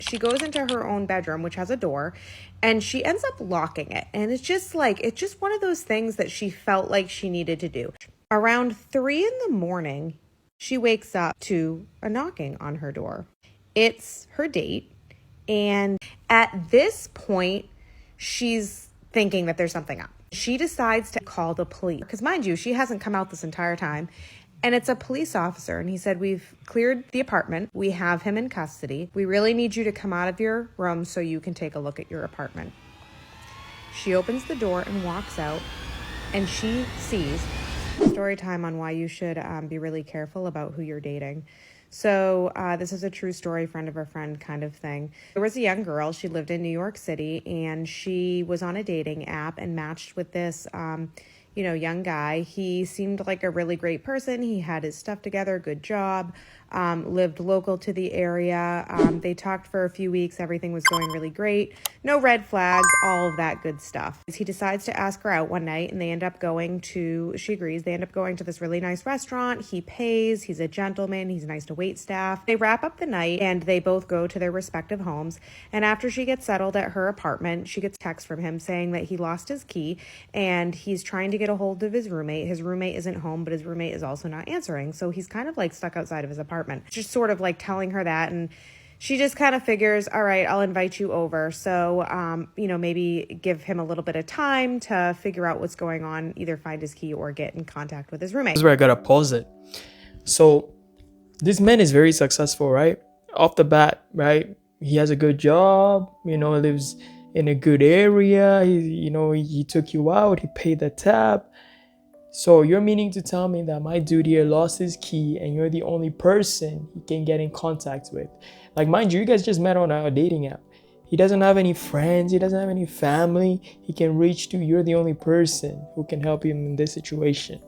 She goes into her own bedroom, which has a door, and she ends up locking it. And it's just one of those things that she felt like she needed to do. Around 3 in the morning, she wakes up to a knocking on her door. It's her date. And at this point, she's thinking that there's something up. She decides to call the police because, mind you, she hasn't come out this entire time. And it's a police officer. And he said, we've cleared the apartment. We have him in custody. We really need you to come out of your room so you can take a look at your apartment. She opens the door and walks out, and she sees story time on why you should be really careful about who you're dating. So this is a true story, friend of a friend kind of thing. There was a young girl. She lived in New York City, and she was on a dating app and matched with this young guy. He seemed like a really great person. He had his stuff together, good job, lived local to the area. They talked for a few weeks. Everything was going really great. No red flags, all of that good stuff. He decides to ask her out one night, and she agrees. They end up going to this really nice restaurant. He pays. He's a gentleman. He's nice to wait staff. They wrap up the night, and they both go to their respective homes. And after she gets settled at her apartment, she gets a text from him saying that he lost his key, and he's trying to get a hold of his roommate. His roommate isn't home, but his roommate is also not answering. So he's kind of like stuck outside of his apartment. Just sort of like telling her that. And she just kind of figures, all right, I'll invite you over. So, maybe give him a little bit of time to figure out what's going on, either find his key or get in contact with his roommate. This is where I gotta pause it. So this man is very successful, right? Off the bat, right? He has a good job, lives in a good area. He took you out, he paid the tab. So you're meaning to tell me that my dude here lost his key and you're the only person he can get in contact with? Like, mind you guys just met on a dating app. He doesn't have any friends. He doesn't have any family he can reach to. You're the only person who can help him in this situation.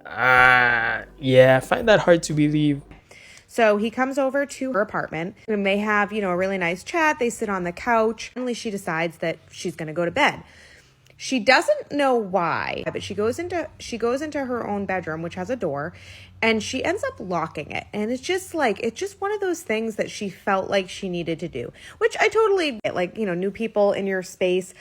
Yeah, I find that hard to believe. So he comes over to her apartment and they have, a really nice chat. They sit on the couch. Finally, she decides that she's going to go to bed. She doesn't know why, but she goes into her own bedroom, which has a door, and she ends up locking it. And it's just one of those things that she felt like she needed to do, which I totally get. New people in your space.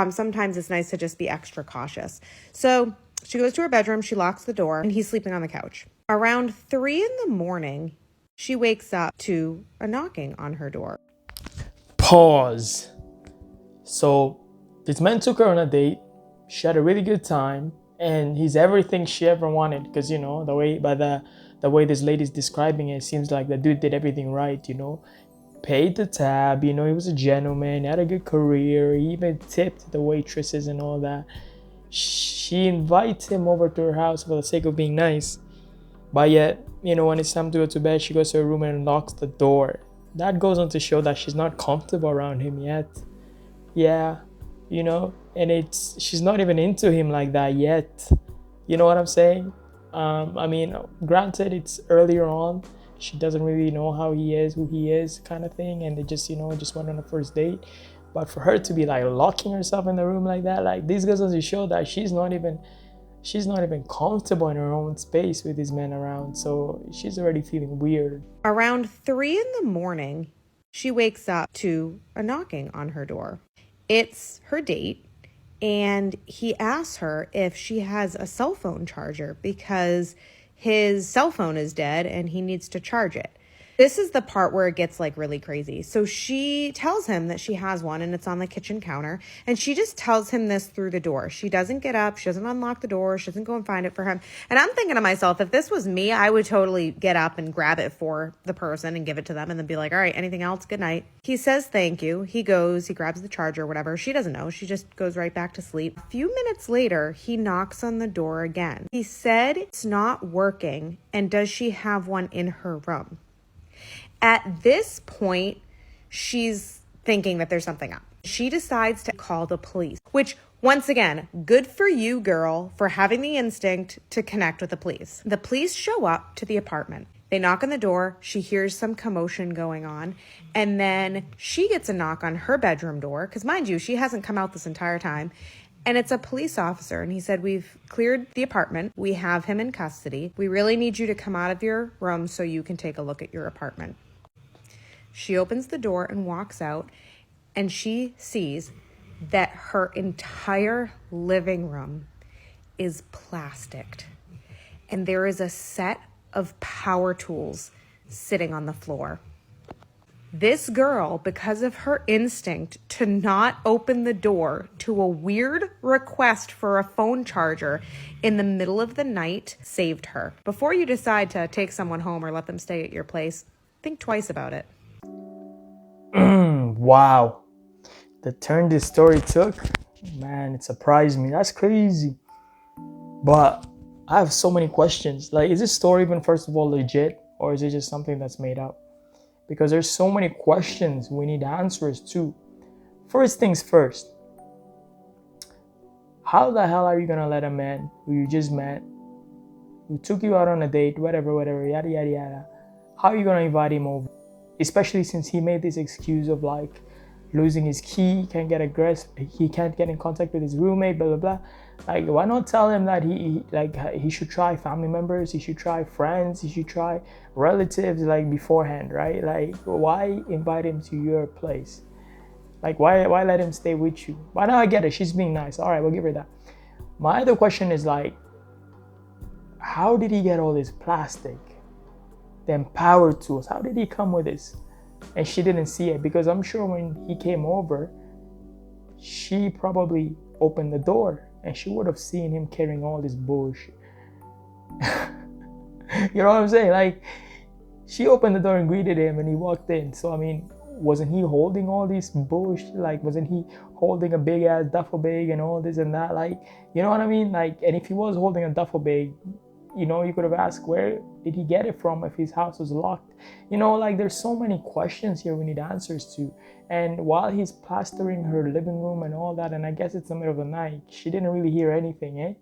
Sometimes it's nice to just be extra cautious. So she goes to her bedroom, she locks the door, and he's sleeping on the couch. Around 3 in the morning, she wakes up to a knocking on her door. Pause. So this man took her on a date. She had a really good time, and he's everything she ever wanted. Because the way this lady's describing it seems like the dude did everything right. Paid the tab. He was a gentleman, had a good career. He even tipped the waitresses and all that. She invites him over to her house for the sake of being nice, but yet when it's time to go to bed, she goes to her room and locks the door. That goes on to show that she's not comfortable around him yet. Yeah. And she's not even into him like that yet. You know what I'm saying? Granted, it's earlier on. She doesn't really know how he is, who he is, kind of thing. And they just went on a first date. But for her to be locking herself in the room like that, this goes on to show that she's not even comfortable in her own space with this man around. So she's already feeling weird. Around 3 in the morning, she wakes up to a knocking on her door. It's her date, and he asks her if she has a cell phone charger because his cell phone is dead and he needs to charge it. This is the part where it gets really crazy. So she tells him that she has one and it's on the kitchen counter. And she just tells him this through the door. She doesn't get up. She doesn't unlock the door. She doesn't go and find it for him. And I'm thinking to myself, if this was me, I would totally get up and grab it for the person and give it to them and then be like, all right, anything else? Good night. He says thank you. He goes, he grabs the charger, whatever. She doesn't know. She just goes right back to sleep. A few minutes later, he knocks on the door again. He said it's not working. And does she have one in her room? At this point, she's thinking that there's something up. She decides to call the police, which, once again, good for you, girl, for having the instinct to connect with the police. The police show up to the apartment. They knock on the door. She hears some commotion going on. And then she gets a knock on her bedroom door, because mind you, she hasn't come out this entire time. And it's a police officer. And he said, we've cleared the apartment. We have him in custody. We really need you to come out of your room so you can take a look at your apartment. She opens the door and walks out, and she sees that her entire living room is plasticked. And there is a set of power tools sitting on the floor. This girl, because of her instinct to not open the door to a weird request for a phone charger in the middle of the night, saved her. Before you decide to take someone home or let them stay at your place, think twice about it. Wow. The turn this story took, man, it surprised me. That's crazy. But I have so many questions. Like, is this story even, first of all, legit? Or is it just something that's made up? Because there's so many questions we need answers to. First things first. How the hell are you gonna let a man who you just met, who took you out on a date, whatever, yada, yada, yada, how are you gonna invite him over? Especially since he made this excuse of like losing his key, can't get he can't get in contact with his roommate, blah, blah, blah. Like, why not tell him that he should try family members, he should try friends, he should try relatives, like, beforehand, right? Like, why invite him to your place? Like, why let him stay with you? Why not? I get it, she's being nice. All right, we'll give her that. My other question is, like, how did he get all this plastic? Them power tools, how did he come with this? And she didn't see it, because I'm sure when he came over, she probably opened the door and she would have seen him carrying all this bullshit. You know what I'm saying? Like, she opened the door and greeted him and he walked in. So, I mean, wasn't he holding all this bullshit? Like, wasn't he holding a big ass duffel bag and all this and that? Like, you know what I mean? Like, and if he was holding a duffel bag, you know, you could have asked, where did he get it from if his house was locked? You know, like, there's so many questions here we need answers to. And while he's plastering her living room and all that, and I guess it's the middle of the night, she didn't really hear anything, eh?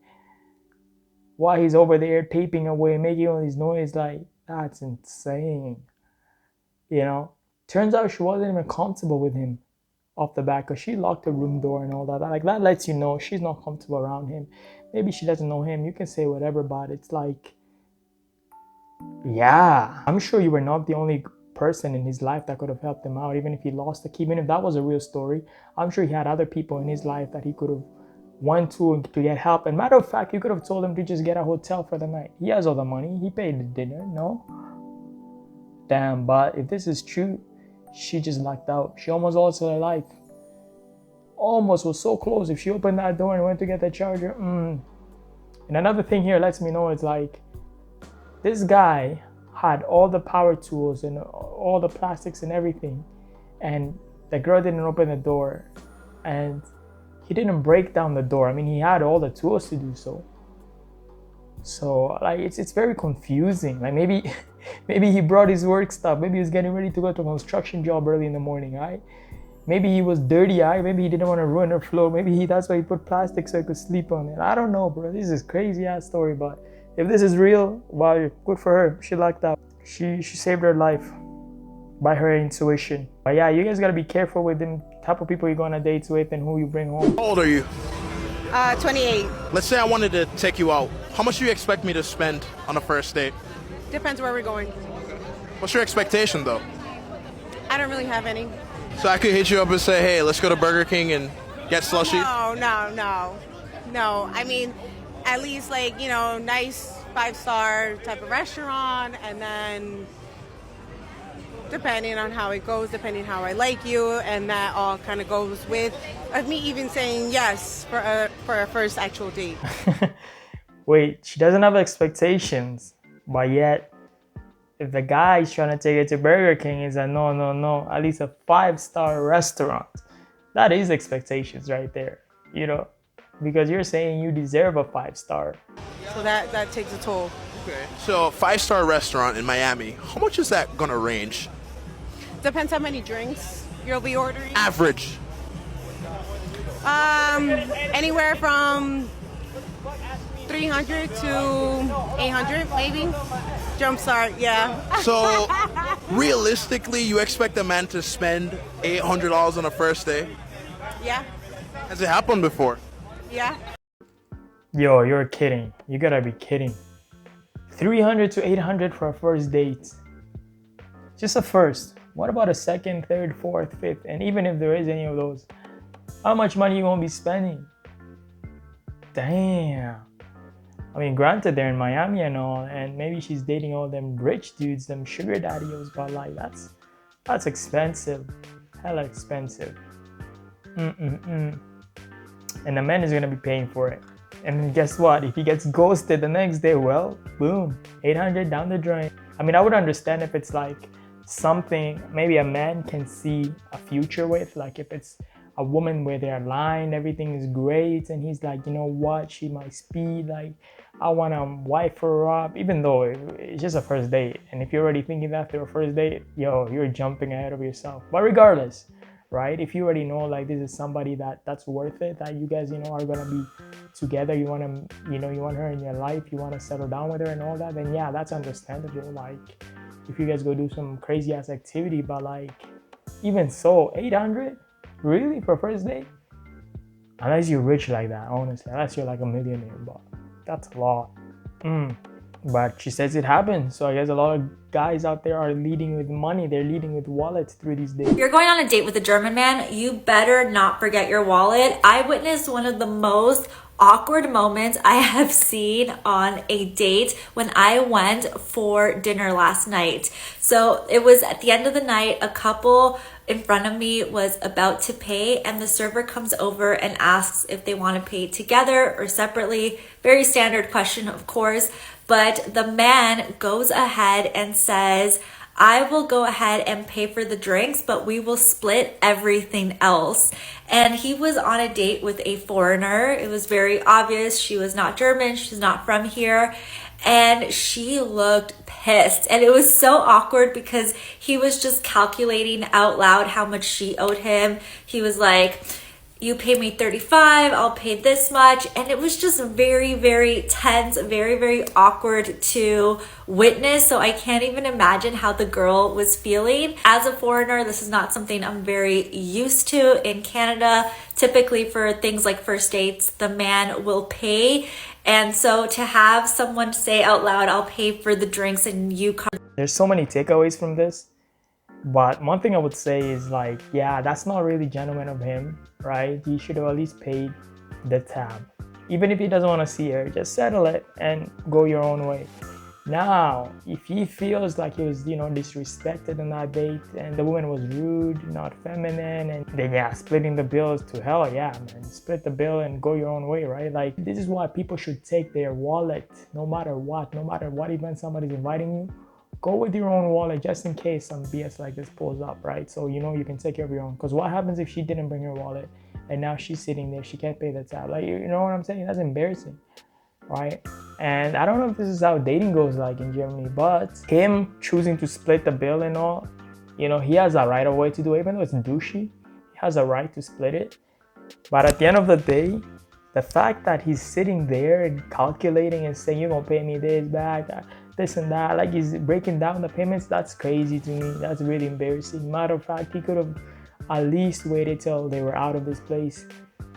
While he's over there taping away, making all these noise, like, that's insane. You know? Turns out she wasn't even comfortable with him off the bat, because she locked the room door and all that. Like, that lets you know she's not comfortable around him. Maybe she doesn't know him. You can say whatever, but it's like, yeah. I'm sure you were not the only person in his life that could have helped him out, even if he lost the key. Even if that was a real story, I'm sure he had other people in his life that he could have went to get help. And matter of fact, you could have told him to just get a hotel for the night. He has all the money. He paid the dinner, no? Damn, but if this is true, she just lucked out. She almost lost her life. Almost was so close. If she opened that door and went to get the charger. And another thing here lets me know is, like, this guy had all the power tools and all the plastics and everything, and the girl didn't open the door, and he didn't break down the door. I mean, he had all the tools to do so. So, like, it's very confusing. Like, maybe he brought his work stuff. Maybe he was getting ready to go to a construction job early in the morning, right? Maybe he was dirty, right? Maybe he didn't want to ruin her floor. Maybe that's why he put plastic so he could sleep on it. I don't know, bro. This is crazy ass story, but if this is real, wow, good for her. She lucked out. She saved her life by her intuition. But yeah, you guys gotta be careful with the type of people you go on a date with and who you bring home. How old are you? 28. Let's say I wanted to take you out. How much do you expect me to spend on a first date? Depends where we're going. What's your expectation, though? I don't really have any. So I could hit you up and say, hey, let's go to Burger King and get slushy? No. I mean, at least, like, you know, nice 5-star type of restaurant, and then depending on how it goes, depending how I like you, and that all kind of goes with me even saying yes for a first actual date. Wait, she doesn't have expectations, but yet if the guy is trying to take it to Burger King, is a no, at least a 5-star restaurant. That is expectations right there, you know, because you're saying you deserve a 5-star. So that takes a toll. Okay. So a 5-star restaurant in Miami, how much is that gonna range? Depends how many drinks you'll be ordering. Average. Anywhere from 300 to 800, maybe. Jump start, yeah. So realistically, you expect a man to spend $800 on a first date? Yeah, Has it happened before? yeah. Yo, you're kidding. You gotta be kidding. 300 to 800 for a first date. Just a first. What about a second, third, fourth, fifth? And even if there is any of those, how much money you gonna be spending? Damn. I mean, granted, they're in Miami and all, and maybe she's dating all them rich dudes, them sugar daddios, but like that's expensive, hella expensive. And the man is gonna be paying for it. And guess what? If he gets ghosted the next day, well, boom, 800 down the drain. I mean, I would understand if it's like something maybe a man can see a future with, like if it's a woman where they're aligned, everything is great, and he's like, you know what, she might speed, like I want to wife her up, even though it's just a first date. And if you're already thinking that after a first date, yo, you're jumping ahead of yourself. But regardless, right, if you already know like this is somebody that's worth it, that you guys, you know, are gonna be together, you want to, you know, you want her in your life, you want to settle down with her and all that, then yeah, that's understandable. Like if you guys go do some crazy ass activity, but like even so, 800 really for first date? Unless you're rich like that, honestly, unless you're like a millionaire, but that's a lot. But she says it happens, so I guess a lot of guys out there are leading with money. They're leading with wallets through these days. If you're going on a date with a German man, you better not forget your wallet. I witnessed one of the most awkward moments I have seen on a date when I went for dinner last night. So it was at the end of the night, a couple in front of me was about to pay, and the server comes over and asks if they want to pay together or separately. Very standard question, of course, but the man goes ahead and says, I will go ahead and pay for the drinks, but we will split everything else. And he was on a date with a foreigner. It was very obvious she was not German, she's not from here. And she looked pissed. And it was so awkward because he was just calculating out loud how much she owed him. He was like, you pay me 35, I'll pay this much. And it was just very, very tense, very, very awkward to witness. So I can't even imagine how the girl was feeling. As a foreigner, this is not something I'm very used to in Canada. Typically for things like first dates, the man will pay. And so to have someone say out loud, I'll pay for the drinks and you come. There's so many takeaways from this. But one thing I would say is like, yeah, that's not really gentleman of him, right? He should have at least paid the tab. Even if he doesn't want to see her, just settle it and go your own way. Now, if he feels like he was, you know, disrespected on that date and the woman was rude, not feminine, and then yeah, splitting the bills to hell, yeah, man, split the bill and go your own way, right? Like this is why people should take their wallet no matter what event somebody's inviting you. Go with your own wallet just in case some BS like this pulls up, right? So you know you can take care of your own. Because what happens if she didn't bring her wallet and now she's sitting there, she can't pay the tab? Like, you know what I'm saying? That's embarrassing, right? And I don't know if this is how dating goes like in Germany, but him choosing to split the bill and all, you know, he has a right away to do it. Even though it's douchey, he has a right to split it. But at the end of the day, the fact that he's sitting there and calculating and saying, you're gonna pay me this back, this and that, like he's breaking down the payments, that's crazy to me. That's really embarrassing. Matter of fact, he could have at least waited till they were out of this place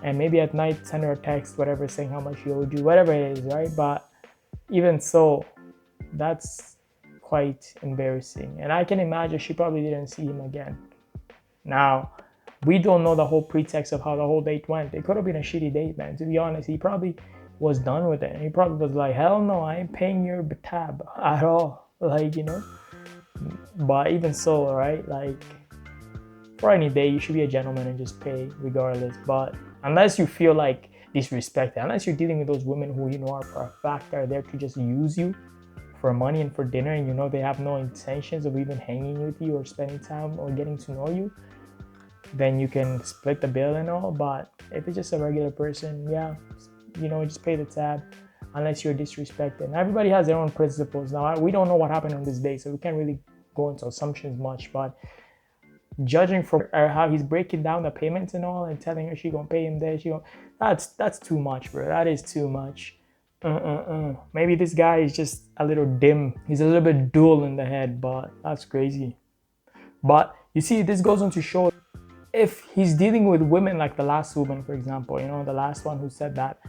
and maybe at night send her a text, whatever, saying how much he owed you, whatever it is, right? But even so, that's quite embarrassing. And I can imagine she probably didn't see him again. Now, we don't know the whole pretext of how the whole date went. It could have been a shitty date, man. To be honest, he probably was done with it. He probably was like, hell no, I ain't paying your tab at all. Like, you know. But even so, right? Like, for any day, you should be a gentleman and just pay regardless. But unless you feel like disrespected, unless you're dealing with those women who, you know, are for a fact are there to just use you for money and for dinner, and you know they have no intentions of even hanging with you or spending time or getting to know you, then you can split the bill and all. But if it's just a regular person, yeah, you know, just pay the tab unless you're disrespected. And everybody has their own principles. Now, we don't know what happened on this day, so we can't really go into assumptions much, but judging from how he's breaking down the payments and all and telling her she gonna pay him there, that's too much, bro. That is too much. Maybe this guy is just a little dim. He's a little bit dull in the head, but that's crazy. But you see, this goes on to show if he's dealing with women like the last woman, for example, you know, the last one who said that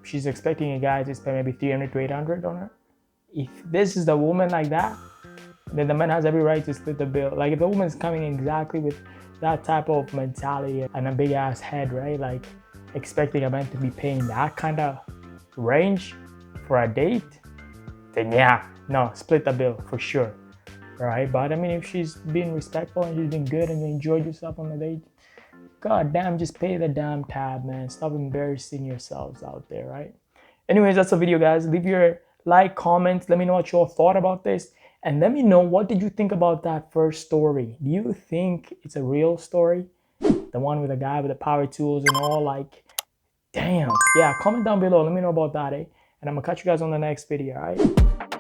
she's expecting a guy to spend maybe 300 to 800 on her. If this is the woman like that, then the man has every right to split the bill. Like if the woman's coming exactly with that type of mentality and a big ass head, right? Like expecting a man to be paying that kind of range for a date, then yeah, no, split the bill for sure, right? But I mean, if she's being respectful and she's been good and you enjoyed yourself on the date, god damn, just pay the damn tab, man. Stop embarrassing yourselves out there, right? Anyways, that's the video, guys. Leave your like, comment, let me know what you all thought about this, and let me know what did you think about that first story. Do you think it's a real story, the one with the guy with the power tools and all? Like, damn. Yeah, comment down below, let me know about that, and I'm gonna catch you guys on the next video. All right.